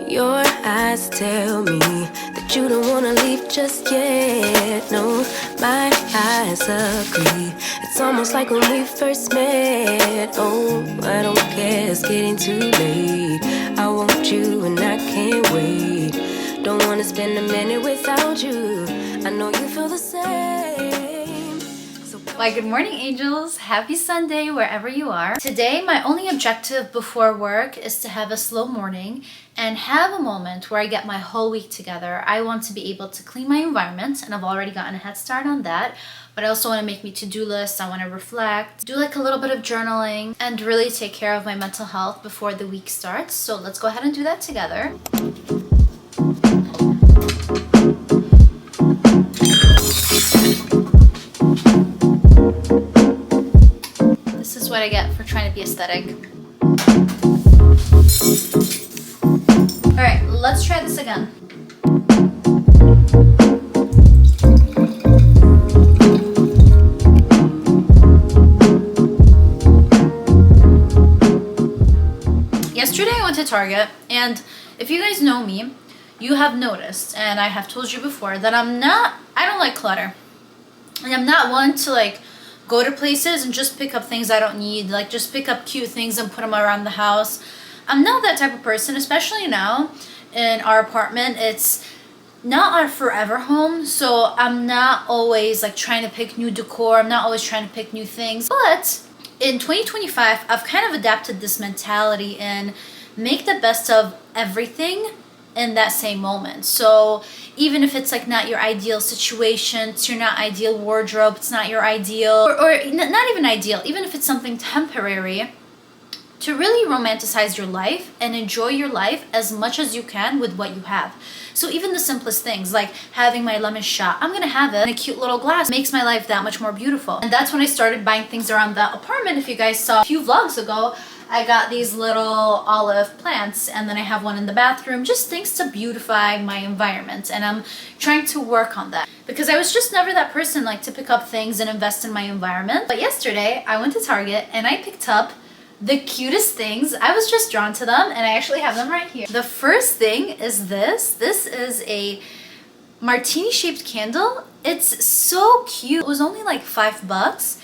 Your eyes tell me that you don't wanna leave just yet. No, my eyes agree. It's almost like when we first met. Oh, I don't care, it's getting too late. I want you and I can't wait. Don't wanna spend a minute without you. I know you feel the same. Why, good morning, angels. Happy Sunday wherever you are. Today, my only objective before work is to have a slow morning and have a moment where I get my whole week together. I want to be able to clean my environment, and I've already gotten a head start on that. But I also want to make me to-do lists. I want to reflect, do like a little bit of journaling, and really take care of my mental health before the week starts. So let's go ahead and do that together. This is what I get for trying to be aesthetic. All right, let's try this again. Yesterday I went to Target, and if you guys know me, you have noticed, and I have told you before, that I don't like clutter. And I'm not one to like go to places and just pick up things I don't need, like just pick up cute things and put them around the house. I'm not that type of person, especially now in our apartment. It's not our forever home, so I'm not always like trying to pick new decor. I'm not always trying to pick new things. But in 2025, I've kind of adapted this mentality and make the best of everything in that same moment. So even if it's like not your ideal situation, it's your not ideal wardrobe, it's not your ideal, or not even ideal, even if it's something temporary, to really romanticize your life and enjoy your life as much as you can with what you have. So even the simplest things, like having my lemon shot, I'm gonna have it in a cute little glass, makes my life that much more beautiful. And that's when I started buying things around the apartment. If you guys saw a few vlogs ago, I got these little olive plants, and then I have one in the bathroom, just things to beautify my environment. And I'm trying to work on that because I was just never that person like to pick up things and invest in my environment. But yesterday I went to Target and I picked up the cutest things. I was just drawn to them, and I actually have them right here. The first thing is this. This is a martini shaped candle. It's so cute. It was only like $5.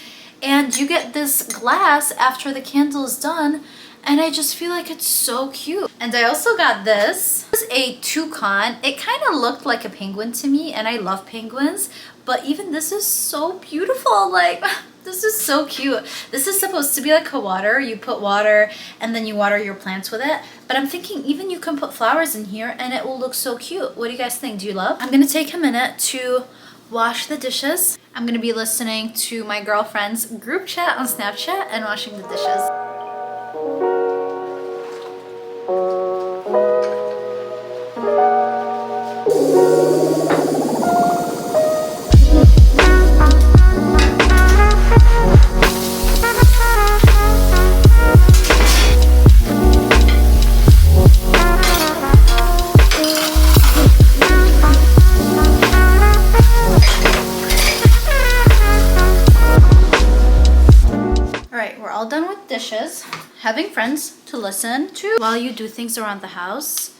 And you get this glass after the candle is done, and I just feel like it's so cute. And I also got this. This is a toucan. It kind of looked like a penguin to me, and I love penguins, but even this is so beautiful. Like, this is so cute. This is supposed to be like a water. You put water and then you water your plants with it. But I'm thinking even you can put flowers in here and it will look so cute. What do you guys think? Do you love? I'm gonna take a minute to wash the dishes. I'm gonna be listening to my girlfriend's group chat on Snapchat and washing the dishes. Done with dishes. Having friends to listen to while you do things around the house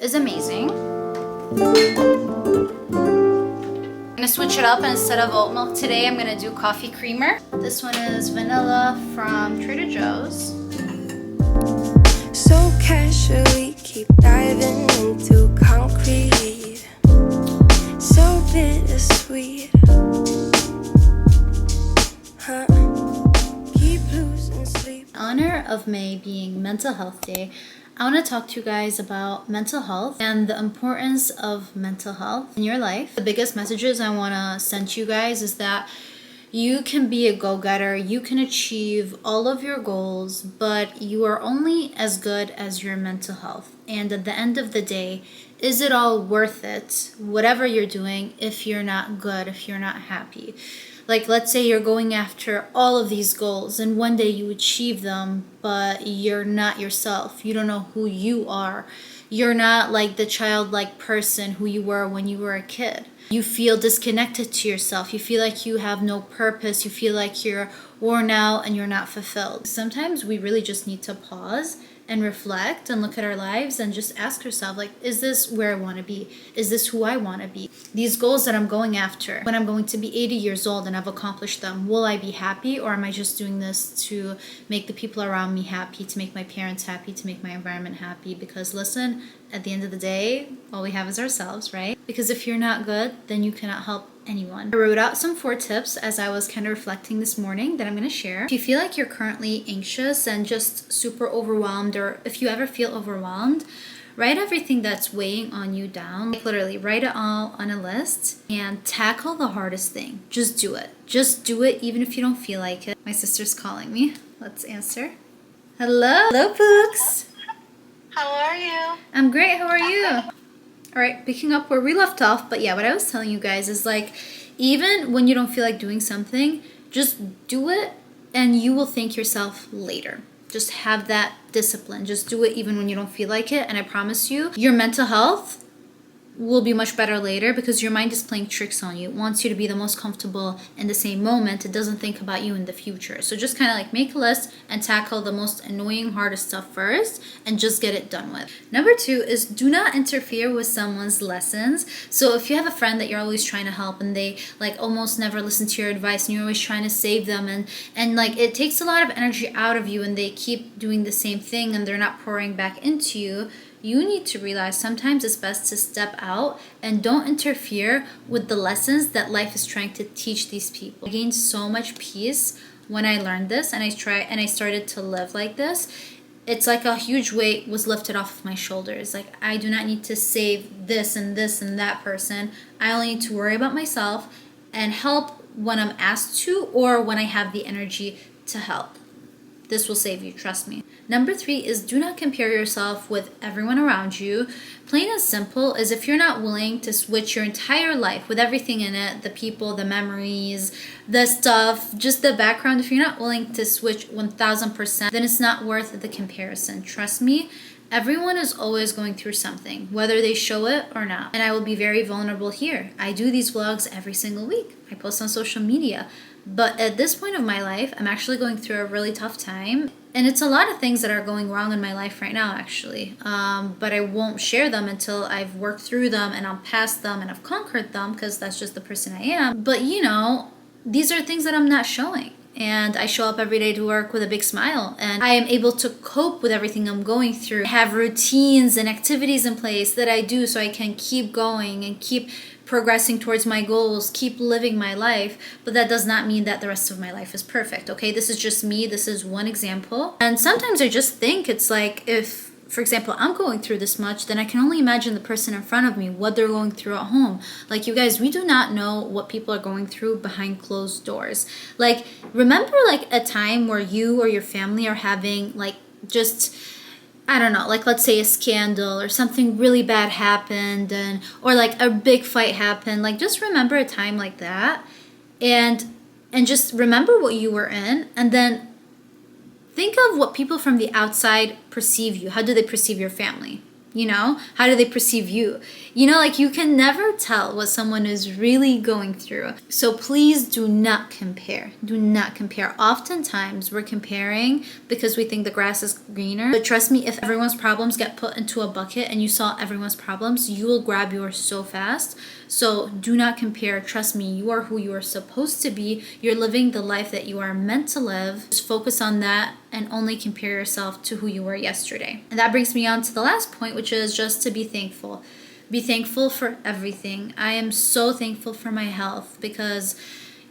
is amazing. I'm gonna switch it up, and instead of oat milk today, I'm gonna do coffee creamer. This one is vanilla from Trader Joe's. So casually keep diving into concrete. So bittersweet. Huh? In honor of May being Mental Health Day, I want to talk to you guys about mental health and the importance of mental health in your life. The biggest messages I want to send to you guys is that you can be a go-getter, you can achieve all of your goals, but you are only as good as your mental health. And at the end of the day, is it all worth it, whatever you're doing, if you're not good, if you're not happy? Like, let's say you're going after all of these goals and one day you achieve them, but you're not yourself. You don't know who you are. You're not like the childlike person who you were when you were a kid. You feel disconnected to yourself. You feel like you have no purpose. You feel like you're worn out and you're not fulfilled. Sometimes we really just need to pause and reflect and look at our lives and just ask yourself, like, is this where I want to be? Is this who I want to be? These goals that I'm going after, when I'm going to be 80 years old and I've accomplished them, will I be happy, or am I just doing this to make the people around me happy, to make my parents happy, to make my environment happy? Because listen, at the end of the day, all we have is ourselves, right? Because if you're not good, then you cannot help anyone. I wrote out some 4 tips as I was kind of reflecting this morning that I'm going to share. If you feel like you're currently anxious and just super overwhelmed, or if you ever feel overwhelmed, write everything that's weighing on you down. Like literally write it all on a list and tackle the hardest thing. Just do it. Just do it even if you don't feel like it. My sister's calling me. Let's answer. Hello. Hello, Pooks. How are you? I'm great. How are you? All right, picking up where we left off. But yeah, what I was telling you guys is like, even when you don't feel like doing something, just do it and you will thank yourself later. Just have that discipline. Just do it even when you don't feel like it. And I promise you, your mental health will be much better later, because your mind is playing tricks on you. It wants you to be the most comfortable in the same moment. It doesn't think about you in the future. So just kind of like make a list and tackle the most annoying, hardest stuff first and just get it done with. Number 2 is do not interfere with someone's lessons. So if you have a friend that you're always trying to help and they like almost never listen to your advice and you're always trying to save them, and like it takes a lot of energy out of you and they keep doing the same thing and they're not pouring back into you, you need to realize sometimes it's best to step out and don't interfere with the lessons that life is trying to teach these people. I gained so much peace when I learned this and I started to live like this. It's like a huge weight was lifted off of my shoulders. Like, I do not need to save this and this and that person. I only need to worry about myself and help when I'm asked to or when I have the energy to help. This will save you, trust me. Number 3 is do not compare yourself with everyone around you. Plain and simple is if you're not willing to switch your entire life with everything in it, the people, the memories, the stuff, just the background, if you're not willing to switch 1000%, then it's not worth the comparison. Trust me, everyone is always going through something, whether they show it or not. And I will be very vulnerable here. I do these vlogs every single week. I post on social media. But at this point of my life, I'm actually going through a really tough time. And it's a lot of things that are going wrong in my life right now, actually. But I won't share them until I've worked through them and I'm past them and I've conquered them, because that's just the person I am. But you know, these are things that I'm not showing. And I show up every day to work with a big smile. And I am able to cope with everything I'm going through. I have routines and activities in place that I do so I can keep going and keep progressing towards my goals, keep living my life. But that does not mean that the rest of my life is perfect, okay? This is just me. This is one example. And sometimes I just think it's like, if, for example, I'm going through this much, then I can only imagine the person in front of me, what they're going through at home. Like, you guys, we do not know what people are going through behind closed doors. Like, remember like a time where you or your family are having like just, I don't know, like let's say a scandal or something really bad happened, or like a big fight happened. Like, just remember a time like that and just remember what you were in, and then think of what people from the outside perceive you. How do they perceive your family? You know, how do they perceive you? You know, like, you can never tell what someone is really going through. So please do not compare. Do not compare. Oftentimes we're comparing because we think the grass is greener. But trust me, if everyone's problems get put into a bucket and you saw everyone's problems, you will grab yours so fast. So do not compare. Trust me, you are who you are supposed to be. You're living the life that you are meant to live. Just focus on that and only compare yourself to who you were yesterday. And that brings me on to the last point, which is just to be thankful. Be thankful for everything. I am so thankful for my health, because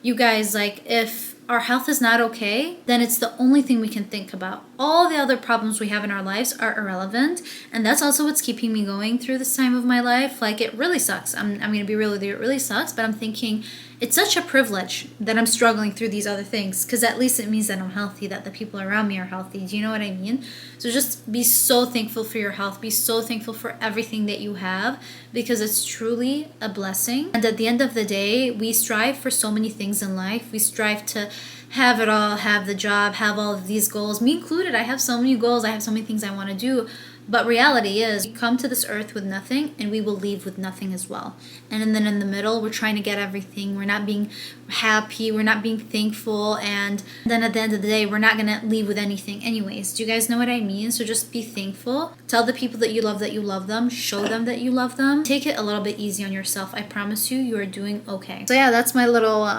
you guys, like, if our health is not okay, then it's the only thing we can think about. All the other problems we have in our lives are irrelevant, and that's also what's keeping me going through this time of my life. Like, it really sucks. I'm gonna be real with you, it really sucks, but I'm thinking it's such a privilege that I'm struggling through these other things, because at least it means that I'm healthy, that the people around me are healthy. Do you know what I mean? So just be so thankful for your health. Be so thankful for everything that you have, because it's truly a blessing. And at the end of the day, we strive for so many things in life. We strive to have it all, have the job, have all of these goals. Me included, I have so many goals. I have so many things I want to do. But reality is, we come to this earth with nothing and we will leave with nothing as well. And then in the middle, we're trying to get everything. We're not being happy. We're not being thankful. And then at the end of the day, we're not going to leave with anything anyways. Do you guys know what I mean? So just be thankful. Tell the people that you love them. Show them that you love them. Take it a little bit easy on yourself. I promise you, you are doing okay. So yeah, that's my little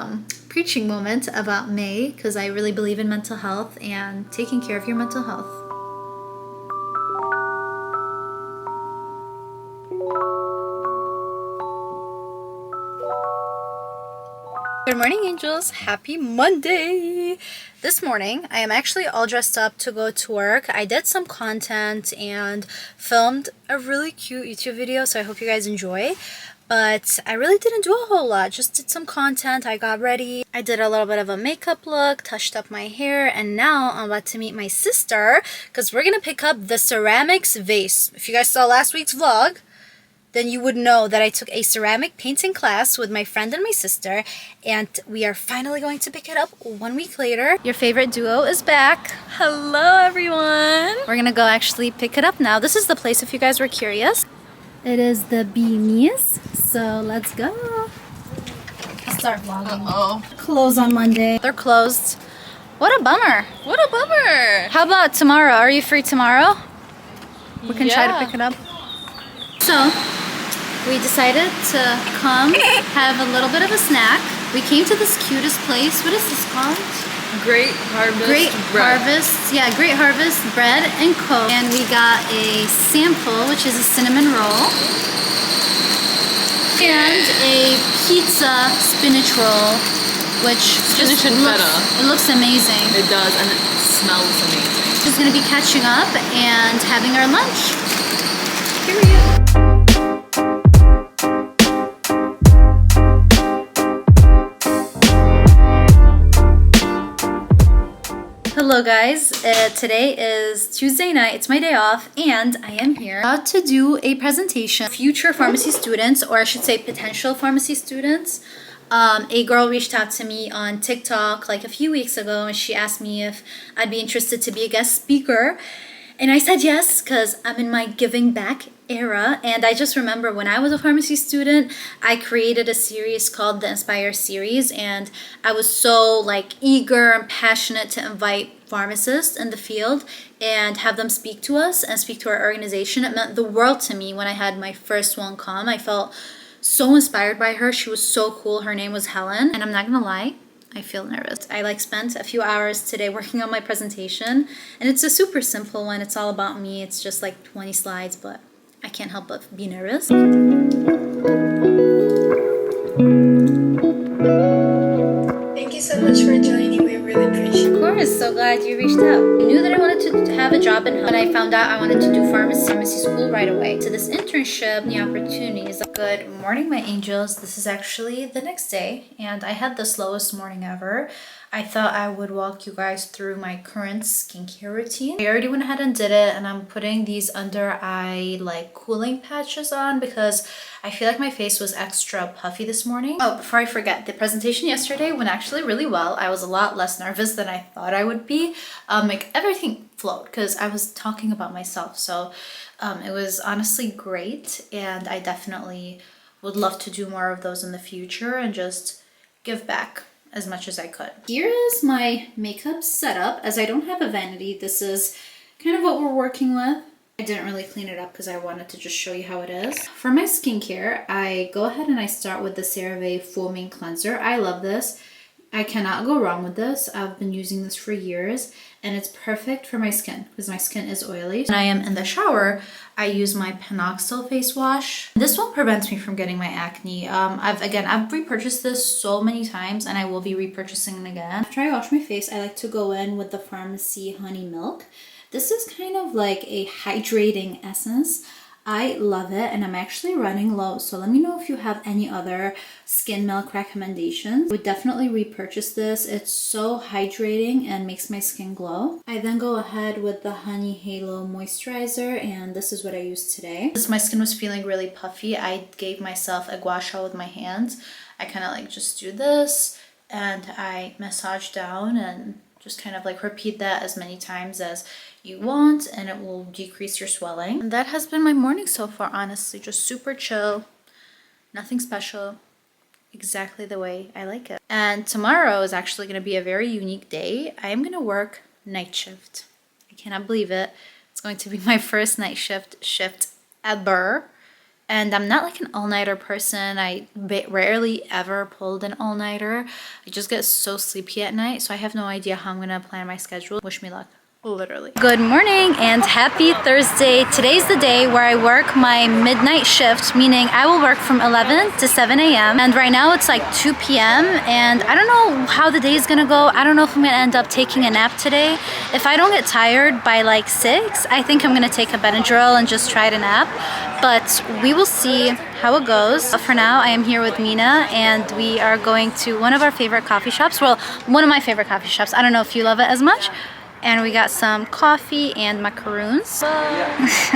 preaching moment about May, because I really believe in mental health and taking care of your mental health. Good morning, angels. Happy Monday. This morning, I am actually all dressed up to go to work. I did some content and filmed a really cute YouTube video, so I hope you guys enjoy. But I really didn't do a whole lot. Just did some content. I got ready. I did a little bit of a makeup look, touched up my hair, and now I'm about to meet my sister because we're going to pick up the ceramics vase. If you guys saw last week's vlog, then you would know that I took a ceramic painting class with my friend and my sister, and we are finally going to pick it up 1 week later. Your favorite duo is back. Hello, everyone. We're gonna go actually pick it up now. This is the place if you guys were curious. It is the Beanies, so let's go. I'll start vlogging. Uh-oh. Closed on Monday. They're closed. What a bummer. What a bummer. How about tomorrow? Are you free tomorrow? We can try to pick it up. So, we decided to come have a little bit of a snack. We came to this cutest place. What is this called? Great Harvest Great bread. Harvest. Yeah, Great Harvest bread and Coke. And we got a sample, which is a cinnamon roll. And a pizza spinach roll, which Spinach and feta. It looks amazing. It does, and it smells amazing. Just gonna be catching up and having our lunch. Period. Hello guys, today is Tuesday night, it's my day off, and I am here about to do a presentation. Future pharmacy students, or I should say potential pharmacy students. A girl reached out to me on TikTok like a few weeks ago, and she asked me if I'd be interested to be a guest speaker. And I said yes, because I'm in my giving back era. And I just remember when I was a pharmacy student, I created a series called the Inspire series. And I was so eager and passionate to invite pharmacists in the field and have them speak to us and speak to our organization. It meant the world to me when I had my first one come. I felt so inspired by her. She was so cool. Her name was Helen. And I'm not gonna lie, I feel nervous. I spent a few hours today working on my presentation, and it's a super simple one. It's all about me. It's just 20 slides, but I can't help but be nervous. Thank you so much for joining. We really appreciate it. Of course, so glad you reached out. I knew that I wanted to have a job in health, and I found out I wanted to do pharmacy school right away. So this internship, the opportunities. Good morning, my angels. This is actually the next day, and I had the slowest morning ever. I thought I would walk you guys through my current skincare routine. I already went ahead and did it, and I'm putting these under eye cooling patches on because I feel like my face was extra puffy this morning. Oh, before I forget, the presentation yesterday went actually really well. I was a lot less nervous than I thought I would be. Everything flowed because I was talking about myself. So it was honestly great, and I definitely would love to do more of those in the future and just give back as much as I could. Here is my makeup setup. As I don't have a vanity, this is kind of what we're working with. I didn't really clean it up because I wanted to just show you how it is. For my skincare, I go ahead and I start with the CeraVe Foaming Cleanser. I love this. I cannot go wrong with this. I've been using this for years, and it's perfect for my skin because my skin is oily. When I am in the shower, I use my Panoxyl face wash. This one prevents me from getting my acne. I've repurchased this so many times, and I will be repurchasing it again. After I wash my face, I like to go in with the Pharmacy Honey Milk. This is kind of like a hydrating essence. I love it, and I'm actually running low, so let me know if you have any other skin milk recommendations. I would definitely repurchase this. It's so hydrating and makes my skin glow. I then go ahead with the Honey Halo Moisturizer, and this is what I use today. As my skin was feeling really puffy, I gave myself a gua sha with my hands. I kind of just do this, and I massage down and just kind of repeat that as many times as you want, and it will decrease your swelling. And that has been my morning so far, honestly. Just super chill, nothing special, exactly the way I like it. And tomorrow is actually going to be a very unique day. I am going to work night shift. I cannot believe it. It's going to be my first night shift ever. And I'm not like an all-nighter person. I rarely ever pulled an all-nighter. I just get so sleepy at night, so I have no idea how I'm gonna plan my schedule. Wish me luck. Literally. Good morning and happy Thursday. Today's the day where I work my midnight shift, meaning I will work from 11 to 7 a.m. And right now it's like 2 p.m. and I don't know how the day is gonna go. I don't know if I'm gonna end up taking a nap today. If I don't get tired by like 6, I think I'm gonna take a Benadryl and just try to nap. But we will see how it goes. But for now, I am here with Mina and we are going to one of our favorite coffee shops. Well, one of my favorite coffee shops. I don't know if you love it as much. And we got some coffee and macaroons.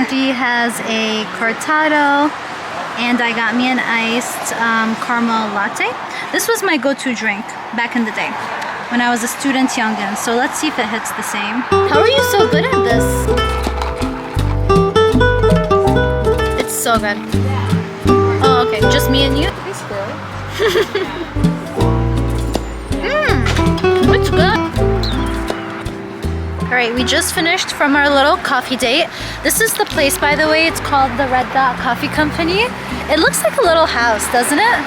She has a cortado, and I got me an iced caramel latte. This was my go-to drink back in the day when I was a student youngin. So let's see if it hits the same. How are you so good at this? It's so good. Oh, okay, just me and you? It's good. Alright, we just finished from our little coffee date. This is the place, by the way. It's called the Red Dot Coffee Company. It looks like a little house, doesn't it?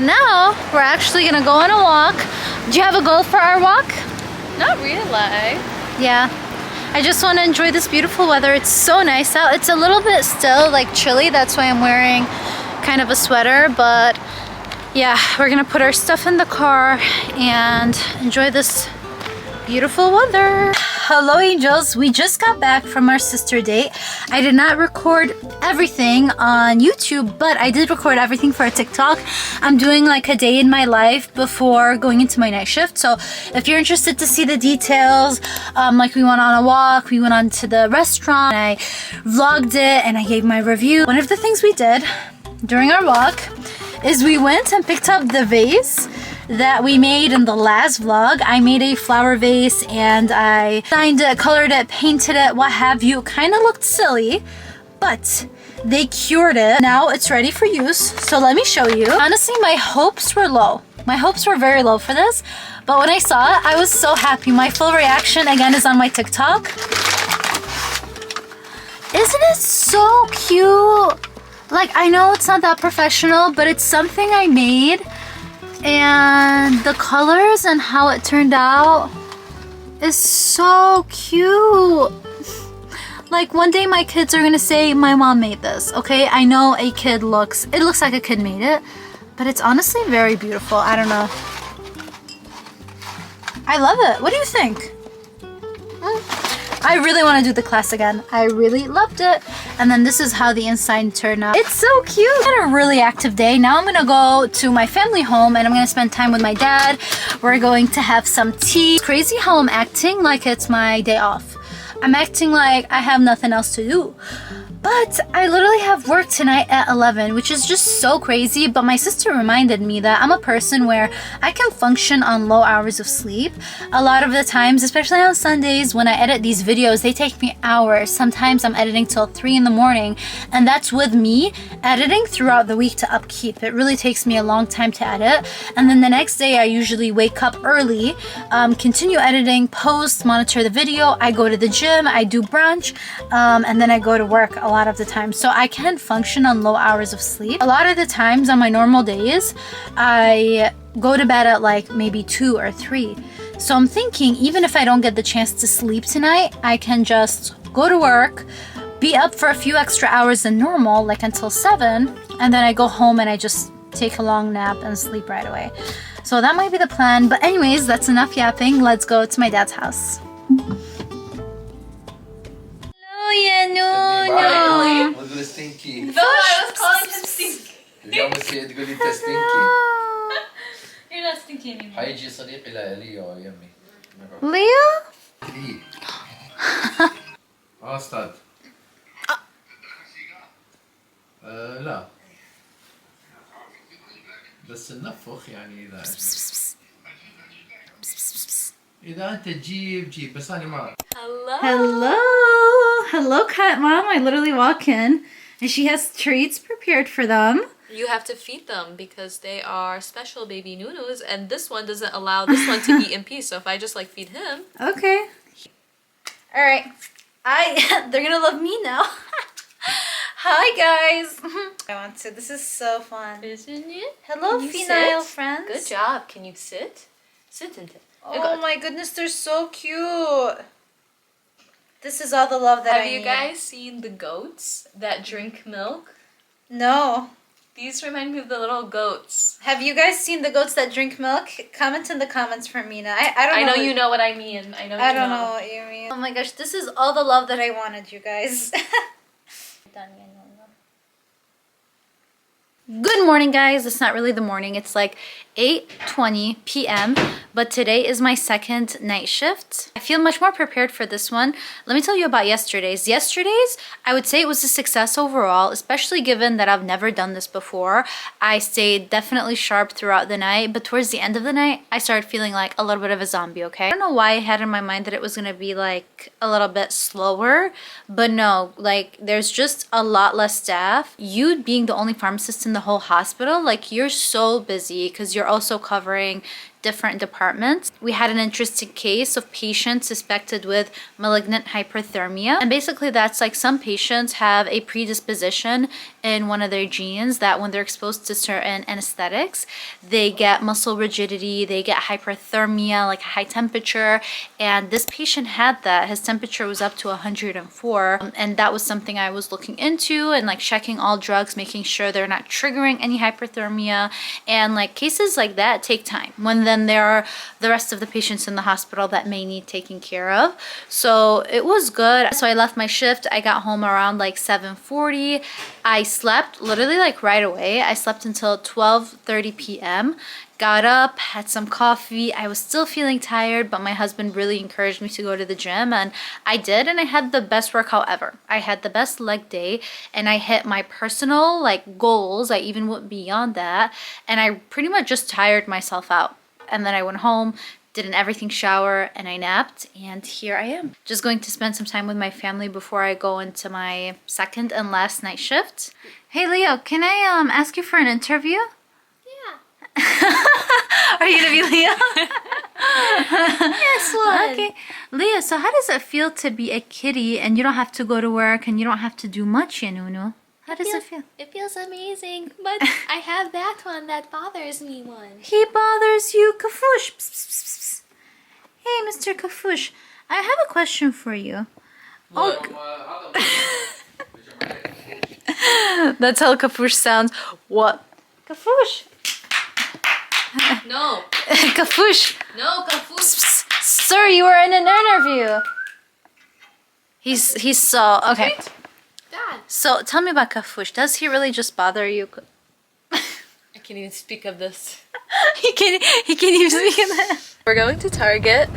Now, we're actually gonna go on a walk. Do you have a goal for our walk? Not really. Yeah. I just want to enjoy this beautiful weather. It's so nice out. It's a little bit still, like chilly. That's why I'm wearing kind of a sweater, but yeah, we're gonna put our stuff in the car and enjoy this beautiful weather. Hello angels, we just got back from our sister date. I did not record everything on YouTube, but I did record everything for a TikTok. I'm doing like a day in my life before going into my night shift. So if you're interested to see the details, like we went on a walk, we went on to the restaurant, I vlogged it and I gave my review. One of the things we did during our walk is we went and picked up the vase that we made in the last vlog. I made a flower vase and I designed it, colored it, painted it, what have you. Kind of looked silly, but they cured it. Now it's ready for use. So let me show you. Honestly, my hopes were low. My hopes were very low for this, but when I saw it, I was so happy. My full reaction again is on my TikTok. Isn't it so cute? Like, I know it's not that professional, but it's something I made. And the colors and how it turned out is so cute. Like, one day my kids are gonna say, my mom made this, okay? I know it looks like a kid made it, but it's honestly very beautiful. I don't know. I love it. What do you think? I really want to do the class again. I really loved it. And then this is how the inside turned out. It's so cute. I had a really active day. Now I'm gonna go to my family home and I'm gonna spend time with my dad. We're going to have some tea. It's crazy how I'm acting like it's my day off. I'm acting like I have nothing else to do. But I literally have work tonight at 11, which is just so crazy. But my sister reminded me that I'm a person where I can function on low hours of sleep. A lot of the times, especially on Sundays, when I edit these videos, they take me hours. Sometimes I'm editing till 3 in the morning. And that's with me editing throughout the week to upkeep. It really takes me a long time to edit. And then the next day, I usually wake up early, continue editing, post, monitor the video. I go to the gym, I do brunch, and then I go to work a lot of the time. So I can function on low hours of sleep. A lot of the times on my normal days, I go to bed at like maybe 2 or 3. So I'm thinking, even if I don't get the chance to sleep tonight, I can just go to work, be up for a few extra hours than normal, like until 7, and then I go home and I just take a long nap and sleep right away. So that might be the plan. But anyways, that's enough yapping. Let's go to my dad's house. Nuno. تقول stinky. No, I was calling him stinky. اليوم بتصير تقول لي انت stinky. You're not stinky anymore. حيجي صديقي ليو يمي. Leo? استاذ. لا. بس النفخ يعني لا. إذا أنت جيب بس أنا ما. Hello, cat mom. I literally walk in and she has treats prepared for them. You have to feed them because they are special baby nunus, and this one doesn't allow this one to eat in peace. So if I just like feed him. Okay. All right. They're gonna love me now. Hi guys. I want to. This is so fun. Isn't it? Hello, Can you female sit? friends. Good job. Can you sit? Sit and Oh my goodness, they're so cute. This is all the love that I need. Have you guys seen the goats that drink milk? No. These remind me of the little goats. Have you guys seen the goats that drink milk? Comment in the comments for Mina. I don't know. You know what I mean. I don't know what you mean. Oh my gosh, this is all the love that I wanted, you guys. Good morning, guys. It's not really the morning. It's like 8:20 p.m. But today is my second night shift. I feel much more prepared for this one. Let me tell you about yesterday's. Yesterday's, I would say it was a success overall, especially given that I've never done this before. I stayed definitely sharp throughout the night, but towards the end of the night, I started feeling like a little bit of a zombie, okay? I don't know why I had in my mind that it was gonna be like a little bit slower, but no, like there's just a lot less staff. You being the only pharmacist in the whole hospital, like you're so busy because you're also covering different departments. We had an interesting case of patients suspected with malignant hyperthermia. And basically that's like some patients have a predisposition in one of their genes that when they're exposed to certain anesthetics, they get muscle rigidity, they get hyperthermia, like a high temperature. And this patient had that. His temperature was up to 104. And that was something I was looking into and like checking all drugs, making sure they're not triggering any hyperthermia. And like cases like that take time. When then there are the rest of the patients in the hospital that may need taking care of. So it was good. So I left my shift. I got home around like 7:40. I slept literally like right away. I slept until 12:30 p.m. Got up, had some coffee. I was still feeling tired, but my husband really encouraged me to go to the gym, and I did, and I had the best workout ever. I had the best leg day, and I hit my personal like goals. I even went beyond that, and I pretty much just tired myself out. And then I went home, did an everything shower, and I napped, and here I am. Just going to spend some time with my family before I go into my second and last night shift. Hey Leo, can I ask you for an interview? Are you gonna be Leo? Yes, one. Okay. Leo, so how does it feel to be a kitty and you don't have to go to work and you don't have to do much, Nunu? How does it feel? It feels amazing, but I have that one that bothers me one. He bothers you, Kafoosh. Psst, psst, psst, psst. Hey, Mr. Kafoosh, I have a question for you. That's how Kafoosh sounds. What? Kafoosh. No. Kafoosh. No, Kafoosh. Sir, you were in an interview. He's so okay. Wait. Dad. So tell me about Kafoosh. Does he really just bother you? I can't even speak of this. he can't even speak of that. We're going to Target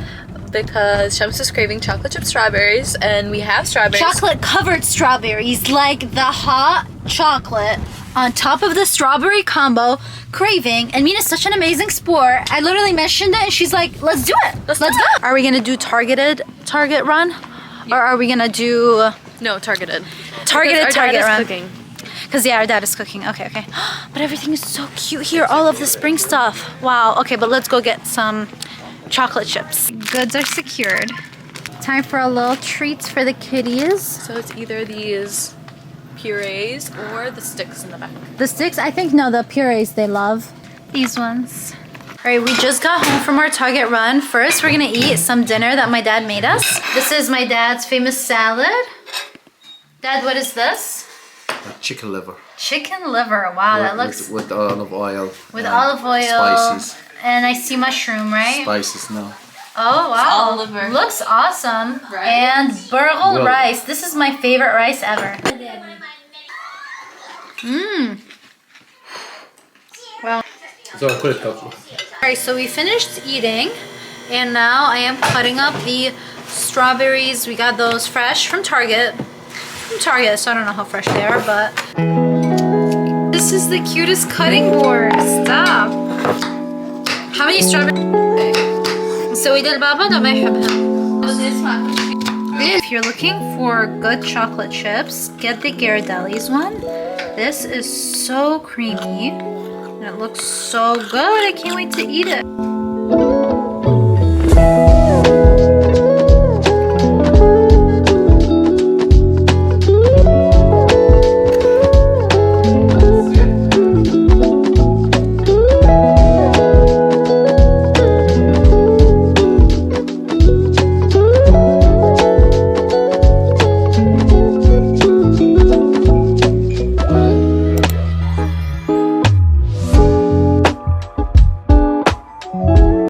because Shams is craving chocolate chip strawberries, and we have strawberries. Chocolate covered strawberries, like the hot chocolate on top of the strawberry combo, craving. And Mina's such an amazing sport. I literally mentioned it and she's like, let's do it. Let's go. Are we gonna do Target run? Yeah. Or are we gonna do No, targeted Target run? Cooking. Because yeah, our dad is cooking. Okay. But everything is so cute here. All of the spring stuff. Wow. Okay, but let's go get some chocolate chips. Goods are secured. Time for a little treats for the kitties. So it's either these purees or the sticks in the back. The sticks, I think, no, the purees they love. These ones. All right, we just got home from our Target run. First, we're gonna eat some dinner that my dad made us. This is my dad's famous salad. Dad, what is this? Chicken liver. Chicken liver. Wow, that looks... With olive oil. With olive oil. Spices. And I see mushroom, right? Spices, no. Oh, wow. All liver. Looks awesome. Right. And burgle rice. This is my favorite rice ever. Well. So put a couple. Alright, so we finished eating. And now I am cutting up the strawberries. We got those fresh from Target. So I don't know how fresh they are, but... This is the cutest cutting board. Stop. How many strawberries? سوي ده لبابا ده ما يحبها. If you're looking for good chocolate chips, get the Ghirardelli's one. This is so creamy and it looks so good. I can't wait to eat it.